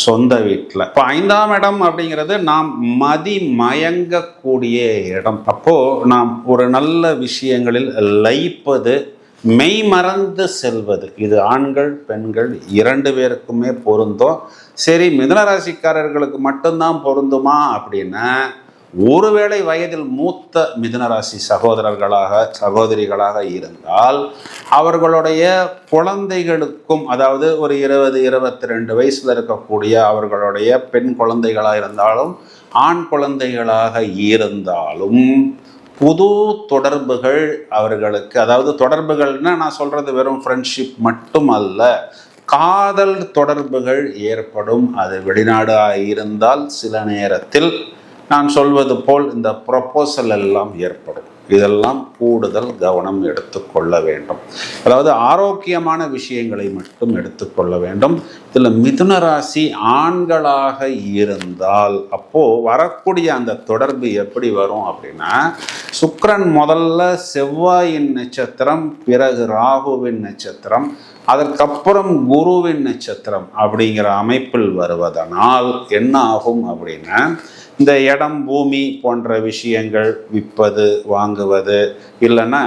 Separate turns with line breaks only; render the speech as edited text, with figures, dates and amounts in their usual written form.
சொந்த வீட்டில். இப்போ 5ஆம் இடம் அப்படிங்கிறது நாம் மதி மயங்கக்கூடிய இடம். அப்போ நாம் ஒரு நல்ல விஷயங்களில் லயிப்பது, மெய் மறந்து செல்வது, இது ஆண்கள் பெண்கள் 2 பேருக்குமே பொருந்தும். சரி, மிதுனராசிக்காரர்களுக்கு மட்டும்தான் பொருந்துமா அப்படின்னா, ஒருவேளை வயதில் மூத்த மிதுனராசி சகோதரர்களாக சகோதரிகளாக இருந்தால் அவர்களுடைய குழந்தைகளுக்கும், அதாவது ஒரு 20-22 வயசுல இருக்கக்கூடிய அவர்களுடைய பெண் குழந்தைகளாக இருந்தாலும் ஆண் குழந்தைகளாக இருந்தாலும் புது தொடர்புகள் அவர்களுக்கு, அதாவது தொடர்புகள்னா நான் சொல்றது வெறும் ஃப்ரெண்ட்ஷிப் மட்டும் அல்ல, காதல் தொடர்புகள் ஏற்படும். அது வெளிநாடு இருந்தால் சில நேரத்தில் நான் சொல்வது போல் இந்த ப்ரொபோசல் எல்லாம் ஏற்படும். இதெல்லாம் கூடுதல் கவனம் எடுத்துக்கொள்ள வேண்டும். அதாவது ஆரோக்கியமான விஷயங்களை மட்டும் எடுத்துக்கொள்ள வேண்டும். இதில் மிதுன ராசி ஆண்களாக இருந்தால் அப்போ வரக்கூடிய அந்த தொடர்பு எப்படி வரும் அப்படின்னா, சுக்கிரன் முதல்ல செவ்வாயின் நட்சத்திரம், பிறகு ராகுவின் நட்சத்திரம், அதற்கப்புறம் குருவின் நட்சத்திரம் அப்படிங்கிற அமைப்பில் வருவதனால் என்ன ஆகும் அப்படின்னா, இந்த இடம் பூமி போன்ற விஷயங்கள் விற்பது வாங்குவது இல்லைன்னா